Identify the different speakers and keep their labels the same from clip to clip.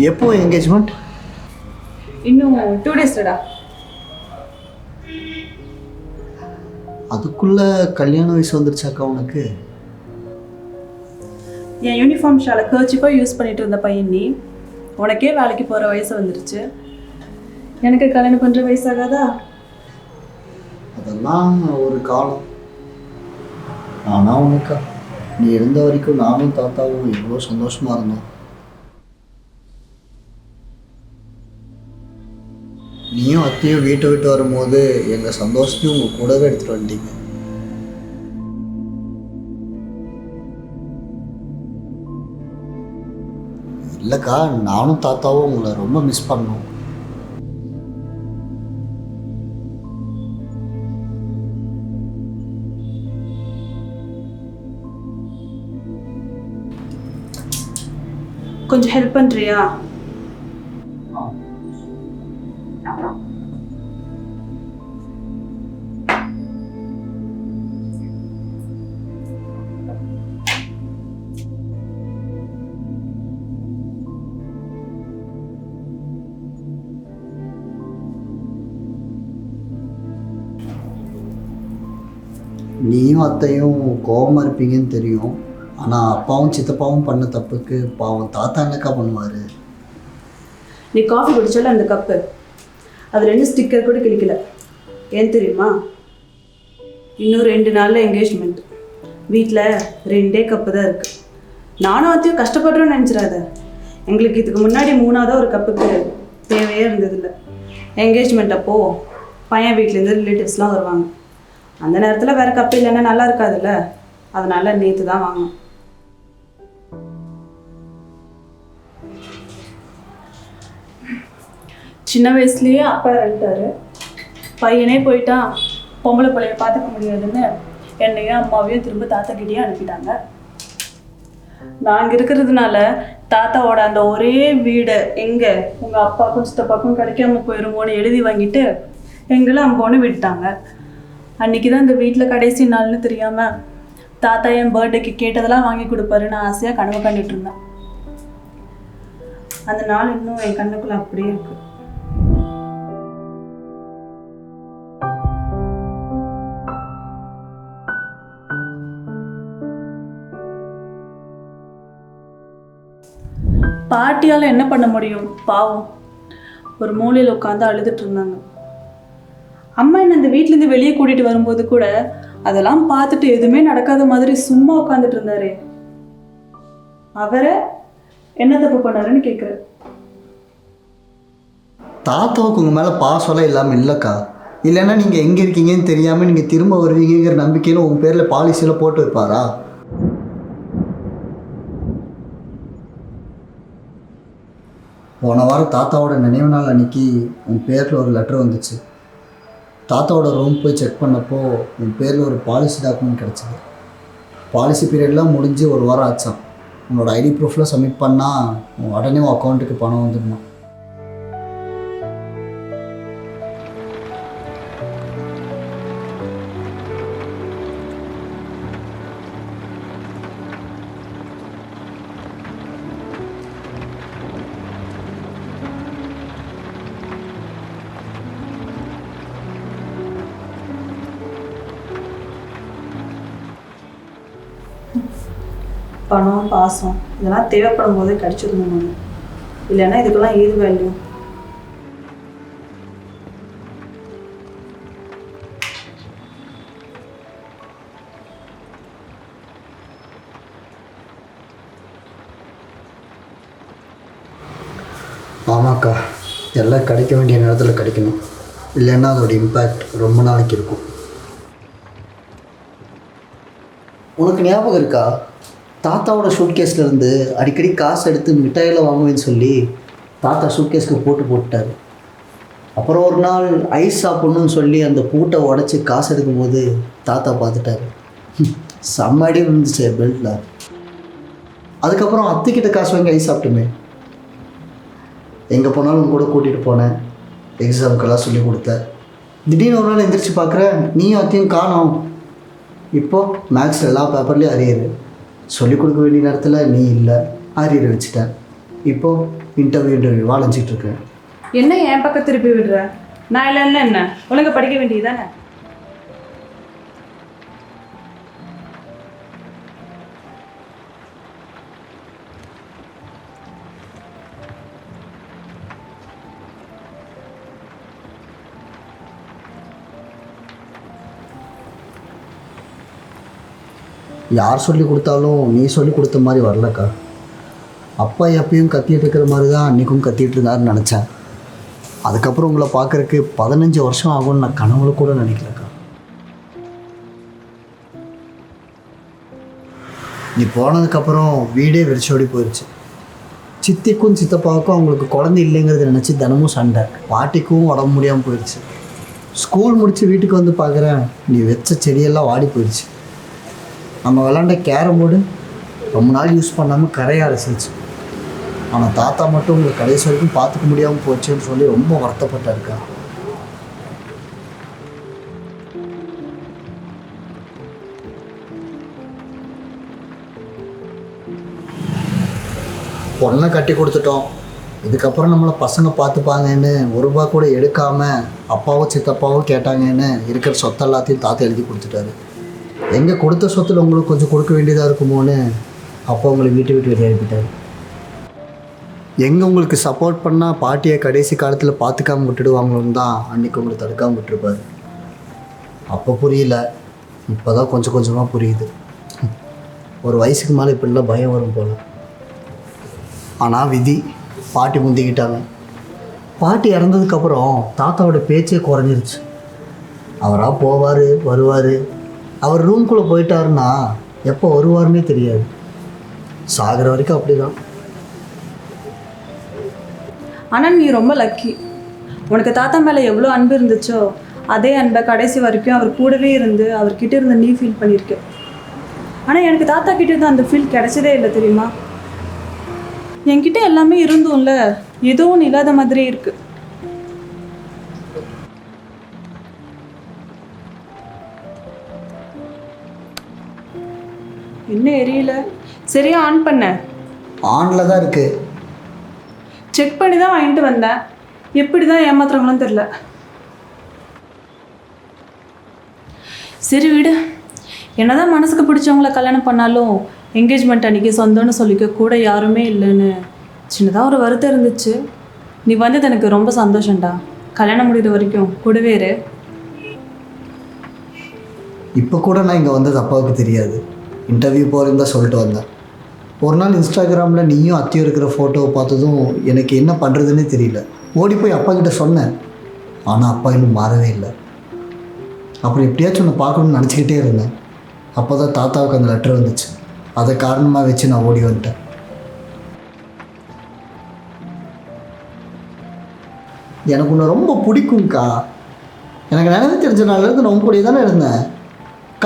Speaker 1: எப்போ என்கேஜ்மெண்ட்?
Speaker 2: இன்னும் 2 டேஸ்லடா.
Speaker 1: அதுக்குள்ள கல்யாண வயசு வந்துருச்சாக்கா உனக்கு?
Speaker 2: என் யூனிஃபார்ம் ஷாலை கர்ச்சிப்பாக யூஸ் பண்ணிட்டு இருந்த பையன் நீ. உனக்கே வேலைக்கு போகிற வயசு வந்துருச்சு, எனக்கு கல்யாணம் பண்ணுற வயசாகாதா?
Speaker 1: அதெல்லாம் ஒரு காலம். ஆனால் உனக்கா, நீ இருந்த வரைக்கும் நானும் தாத்தாவும் எவ்வளோ சந்தோஷமாக இருந்தோம். நீயும் அத்தையும் வீட்டை விட்டு வரும்போது எங்கள் சந்தோஷத்தையும் உங்கள் கூடவே எடுத்துகிட்டு வந்துட்டீங்க. இல்லைக்கா, நானும் தாத்தாவும் உங்களை ரொம்ப மிஸ் பண்ணோம்.
Speaker 2: கொஞ்சம் ஹெல்ப் பண்ணுறியா?
Speaker 1: நீயும் அத்தையும் கோபமாக இருப்பீங்கன்னு தெரியும். ஆனால் அப்பாவும் சித்தப்பாவும் பண்ண தப்புக்கு பாவம் தாத்தா என்னக்கா பண்ணுவார்?
Speaker 2: நீ காஃபி குடிச்சால அந்த கப்பு, அதில் இன்னும் ஸ்டிக்கர் கூட கிளிக்கல. ஏன் தெரியுமா? இன்னும் 2 நாளில் என்கேஜ்மெண்ட். வீட்டில் 2 கப்பு தான் இருக்குது. நானும் அத்தையும் கஷ்டப்படுறோன்னு நினச்சிடாத. எங்களுக்கு இதுக்கு முன்னாடி 3ஆவது ஒரு கப்புக்கு தேவையே இருந்ததில்லை. என்கேஜ்மெண்ட் அப்போது பையன் வீட்டிலேருந்து ரிலேட்டிவ்ஸ்லாம் வருவாங்க. அந்த நேரத்தில் வேறு கப்பு இல்லைன்னா நல்லா இருக்காதுல்ல, அதனால் நேற்று தான் வாங்கினோம். சின்ன வயசுலேயே அப்பா இறந்துட்டாரு. பையனே போயிட்டான், பொம்பளை பிள்ளைய பார்த்துக்க முடியாதுன்னு என்னையும் அம்மாவையும் திரும்ப தாத்தாக்கிட்டேயே அனுப்பிட்டாங்க. நாங்கள் இருக்கிறதுனால தாத்தாவோட அந்த ஒரே வீடை எங்கே உங்கள் அப்பாவுக்கும் சித்தப்பாக்கும் கிடைக்காம போயிருமோன்னு எழுதி வாங்கிட்டு எங்களும் அம்போன்னு விட்டாங்க. அன்றைக்கி தான் இந்த வீட்டில் கடைசி நாள்னு தெரியாமல் தாத்தா என் பர்த்டேக்கு கேட்டதெல்லாம் வாங்கி கொடுப்பாருன்னு ஆசையாக கனவு கண்டுட்டு இருந்தேன். அந்த நாள் இன்னும் என் கண்ணுக்குள்ளே அப்படியே இருக்கு. பாட்டியால் என்ன பண்ண முடியும்? பாவம், ஒரு மூலையில் உட்காந்து அழுதுட்டு இருந்தாங்க. அம்மா என்ன இந்த வீட்டிலேருந்து வெளியே கூட்டிகிட்டு வரும்போது கூட அதெல்லாம் பார்த்துட்டு எதுவுமே நடக்காத மாதிரி சும்மா உட்காந்துட்டு இருந்தாரு. அவரை என்ன தப்பு பண்ணாருன்னு கேட்குறேன்.
Speaker 1: தாத்தாவுக்கு உங்கள் மேலே பாசம்லாம் இல்லாமல் இல்லைக்கா. இல்லைன்னா நீங்கள் எங்கே இருக்கீங்கன்னு தெரியாமல் நீங்கள் திரும்ப வருவீங்கிற நம்பிக்கையில் உங்கள் பேரில் பாலிசியில் போட்டு வைப்பாரா? போன வாரம் தாத்தாவோட நினைவு நாள் அன்னைக்கு உன் பேரில் ஒரு லெட்டர் வந்துச்சு. தாத்தாவோட ரூம் போய் செக் பண்ணப்போ உன் பேரில் ஒரு பாலிசி டாக்குமெண்ட் கிடச்சிது. பாலிசி பீரியட்லாம் முடிஞ்சு 1 வாரம் ஆச்சான். உன்னோட ஐடி ப்ரூஃப்லாம் சப்மிட் பண்ணால் உடனே உன் அக்கௌண்ட்டுக்கு பணம் வந்துடணும்.
Speaker 2: பணம் பாசம் இதெல்லாம் தேவைப்படும் போதே கிடைச்சிடணும். இல்லைன்னா இதுக்கெல்லாம் ஏது வேல்யூ?
Speaker 1: ஆமாக்கா, எல்லாம் கிடைக்க வேண்டிய நேரத்தில் கிடைக்கணும். இல்லைன்னா அதோட இம்பேக்ட் ரொம்ப நாளைக்கு இருக்கும். உனக்கு ஞாபகம் இருக்கா, தாத்தாவோட சூட்கேஸ்லேருந்து அடிக்கடி காசு எடுத்து மிட்டாயெல்லாம் வாங்குவேன்னு சொல்லி தாத்தா சூட்கேஸ்க்கு போட்டுட்டாரு. அப்புறம் ஒரு நாள் ஐஸ் சாப்பிட்ணுன்னு சொல்லி அந்த பூட்டை உடச்சி காசு எடுக்கும்போது தாத்தா பார்த்துட்டாரு. செம்ம அடி விழுந்துச்சு பெல்ட்டில். அதுக்கப்புறம் அத்திக்கிட்ட காசு வாங்கி ஐஸ் சாப்பிட்டுமே. எங்கே போனாலும் கூட கூட்டிகிட்டு போனேன், எக்ஸாமுக்கெல்லாம் சொல்லி கொடுத்தேன். திடீர்னு ஒரு நாள் எந்திரிச்சு பார்க்குறேன், நீயும் அத்தையும் காணோம். இப்போது மேக்ஸில் எல்லா பேப்பர்லேயும் அரியரு. சொல்லிக் கொடுக்க வேண்டிய நேரத்தில் நீ இல்லை, அரியர் வச்சுட்டேன். இப்போது இன்டர்வியூ அலைஞ்சிட்ருக்கேன்.
Speaker 2: என்ன என் பக்கம் திருப்பி விடுற? நான் இல்லைன்னா என்ன, ஒழுங்கா படிக்க வேண்டியதானே?
Speaker 1: யார் சொல்லி கொடுத்தாலும் நீ சொல்லி கொடுத்த மாதிரி வரலக்கா. அப்பா எப்பயும் கத்திட்டு இருக்கிற மாதிரி தான் அன்றைக்கும் கத்திட்டு இருந்தாருன்னு நினச்சேன். அதுக்கப்புறம் உங்களை பார்க்குறக்கு 15 வருஷம் ஆகும்னு நான் கனவுல கூட நினைக்கலக்கா. நீ போனதுக்கப்புறம் வீடே வெறிச்சோடி போயிடுச்சு. சித்திக்கும் சித்தப்பாவுக்கும் அவங்களுக்கு குழந்தை இல்லைங்கிறத நினச்சி தினமும் சண்டை. பாட்டிக்கும் உடம்பு முடியாமல் போயிடுச்சு. ஸ்கூல் முடித்து வீட்டுக்கு வந்து பார்க்குறேன், நீ வச்ச செடியெல்லாம் வாடி போயிடுச்சு. நம்ம விளாண்ட கேரம் போர்டு ரொம்ப நாள் யூஸ் பண்ணாமல் கரைய அரசிச்சு. ஆனால் தாத்தா மட்டும் உங்களை கடைசி வரைக்கும் பார்த்துக்க முடியாமல் போச்சுன்னு சொல்லி ரொம்ப வருத்தப்பட்டிருக்கா. பொண்ணை கட்டி கொடுத்துட்டோம், இதுக்கப்புறம் நம்மளை பசங்க பார்த்துப்பாங்கன்னு ₹1 கூட எடுக்காமல் அப்பாவும் சித்தப்பாவும் கேட்டாங்கன்னு இருக்கிற சொத்து எல்லாத்தையும் தாத்தா எழுதி கொடுத்துட்டாரு. எங்கே கொடுத்த சொத்தில் உங்களுக்கு கொஞ்சம் கொடுக்க வேண்டியதாக இருக்குமோன்னு அப்பா உங்களை வீட்டை விட்டு வெளியே அனுப்பிட்டார். எங்கே உங்களுக்கு சப்போர்ட் பண்ணால் பாட்டியை கடைசி காலத்தில் பார்த்துக்காம விட்டுடுவாங்களோன்னு தான் அன்றைக்கி உங்களை தடுக்காமல் விட்டுருப்பார். அப்போ புரியல, இப்போ தான் கொஞ்சம் கொஞ்சமாக புரியுது. ஒரு வயசுக்கு மேலே இப்படிலாம் பயம் வரும் போல். ஆனால் விதி, பாட்டி முந்திக்கிட்டாங்க. பாட்டி இறந்ததுக்கப்புறம் தாத்தாவோட பேச்சே குறைஞ்சிருச்சு. அவராக போவார் வருவார். அவர் ரூம்குள்ளே போயிட்டாருன்னா எப்போ வருவாருன்னே தெரியாது. சாகிற வரைக்கும் அப்படி தான்.
Speaker 2: ஆனால் நீ ரொம்ப லக்கி. உனக்கு தாத்தா மேலே எவ்வளோ அன்பு இருந்துச்சோ அதே அன்பை கடைசி வரைக்கும் அவர் கூடவே இருந்து அவர்கிட்ட இருந்து நீ ஃபீல் பண்ணியிருக்க. ஆனால் எனக்கு தாத்தா கிட்டே இருந்து அந்த ஃபீல் கிடைச்சதே இல்லை தெரியுமா? என்கிட்ட எல்லாமே இருந்தும்ல, எதுவும் இல்லாத மாதிரி இருக்கு. என்ன எரியல? சரியா ஆன் பண்ண?
Speaker 1: ஆனில் தான் இருக்குது.
Speaker 2: செக் பண்ணி தான் வாங்கிட்டு வந்தேன். எப்படி தான் ஏமாத்துறாங்களும் தெரில. சரி விடு. என்னதான் மனசுக்கு பிடிச்சவங்கள கல்யாணம் பண்ணாலும் என்கேஜ்மெண்ட் அன்றைக்கி சொந்தம்னு சொல்லிக்க கூட யாருமே இல்லைன்னு சின்னதாக ஒரு வருத்தம் இருந்துச்சு. நீ வந்தது எனக்கு ரொம்ப சந்தோஷம்டா. கல்யாணம் முடிகிற வரைக்கும் கூடவே இரு.
Speaker 1: இப்போ கூட நான் இங்கே வந்தது அப்பாவுக்கு தெரியாது. இன்டர்வியூ போகிறேன்னு தான் சொல்லிட்டு வந்தேன். ஒரு நாள் இன்ஸ்டாகிராமில் நீயும் அத்தியும் இருக்கிற ஃபோட்டோவை பார்த்ததும் எனக்கு என்ன பண்ணுறதுன்னே தெரியல. ஓடி போய் அப்பா கிட்ட சொன்னேன். ஆனால் அப்பா இன்னும் மாறவே இல்லை. அப்புறம் எப்படியாச்சும் ஒன்று பார்க்கணுன்னு நினச்சிக்கிட்டே இருந்தேன். அப்போ தான் தாத்தாவுக்கு அந்த லெட்டர் வந்துச்சு. அதை காரணமாக வச்சு நான் ஓடி வந்துட்டேன். எனக்கு ஒன்று ரொம்ப பிடிக்கும்க்கா. எனக்கு நினைவு தெரிஞ்ச நாள்லேருந்து நான் உங்க கூடயே தானே இருந்தேன்.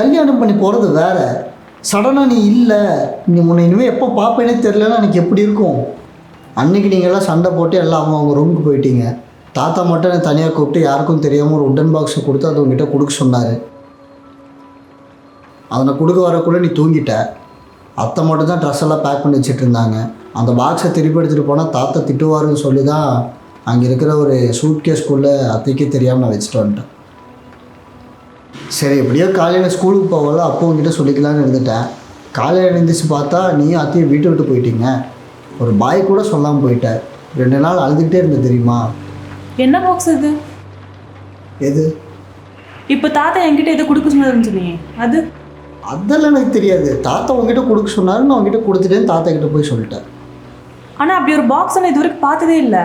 Speaker 1: கல்யாணம் பண்ணி போகிறது வேறு. சடனாக நீ இல்லை, நீ முன்ன இனிமேல் எப்போ பார்ப்பேனே தெரிலன்னா எனக்கு எப்படி இருக்கும்? அன்றைக்கி நீங்கள்லாம் சண்டை போட்டு எல்லாம் அவங்க ரூமுக்கு போயிட்டீங்க. தாத்தா மட்டும் என்னை தனியாக கூப்பிட்டு யாருக்கும் தெரியாமல் ஒரு உட்டன் பாக்ஸை கொடுத்து அதை உங்ககிட்ட கொடுக்க சொன்னார். அதனை கொடுக்க வரக்குள்ளே நீ தூங்கிட்ட. அத்தை மட்டும் தான் ட்ரெஸ் எல்லாம் பேக் பண்ணி வச்சுட்டு இருந்தாங்க. அந்த பாக்ஸை திருப்பி எடுத்துகிட்டு போனால் தாத்தா திட்டுவாருன்னு சொல்லி தான் அங்கே இருக்கிற ஒரு சூட்கேஸ்குள்ளே அத்தைக்கே தெரியாமல் நான் வச்சுட்டு வந்துட்டேன். சரி எப்படியோ காலையில் ஸ்கூலுக்கு போகல, அப்போ உங்ககிட்ட சொல்லிக்கலான்னு இருந்துட்டேன். காலையில் எழுந்திரிச்சு பார்த்தா நீயும் அத்தையும் வீட்டை விட்டு போயிட்டீங்க. ஒரு பாய் கூட சொல்லாமல் போயிட்டேன். 2 நாள் அழுதுகிட்டே இருந்தேன் தெரியுமா?
Speaker 2: என்ன பாக்ஸ் இது?
Speaker 1: எது?
Speaker 2: இப்போ தாத்தா என்கிட்ட எதை கொடுக்க சொன்னாருன்னு சொன்னீங்க, அது?
Speaker 1: அதெல்லாம் எனக்கு தெரியாது. தாத்தா உங்ககிட்ட கொடுக்க சொன்னாரு, நான் உங்ககிட்ட கொடுத்துட்டேன். தாத்தா கிட்ட போய் சொல்லிட்டேன்.
Speaker 2: ஆனால் அப்படி ஒரு பாக்ஸ் நான் இது வரைக்கும் பார்த்ததே இல்லை.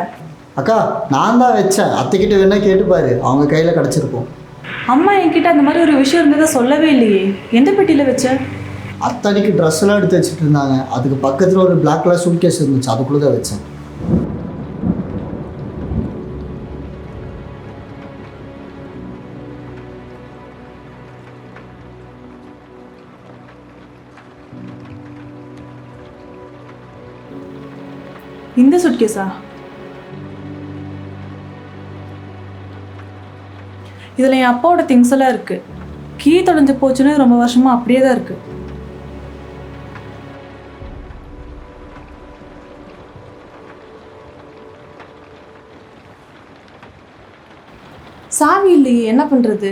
Speaker 1: அக்கா நான் தான் வச்சேன். அத்தைக்கிட்ட வேணா கேட்டுப்பாரு, அவங்க கையில் கிடச்சிருப்போம்.
Speaker 2: அம்மா என்கிட்ட அந்த மாதிரி ஒரு விஷயம் இருந்ததை சொல்லவே இல்லையே. எந்த பெட்டியில் வச்ச?
Speaker 1: அத்தனைக்கு ட்ரெஸ் எல்லாம் எடுத்து வச்சுட்டு இருந்தாங்க. அதுக்கு பக்கத்தில் ஒரு பிளாக் கலர் சூட்கேஸ் இருந்துச்சு, அதுக்குள்ளே தான் வச்சேன்.
Speaker 2: இந்த சுட்கேஸா? இதில் என் அப்பாவோட திங்ஸ் எல்லாம் இருக்குது. கீ தொலைஞ்சு போச்சுன்னு ரொம்ப வருஷமாக அப்படியே தான் இருக்குது. சாவி இல்லையே, என்ன பண்ணுறது?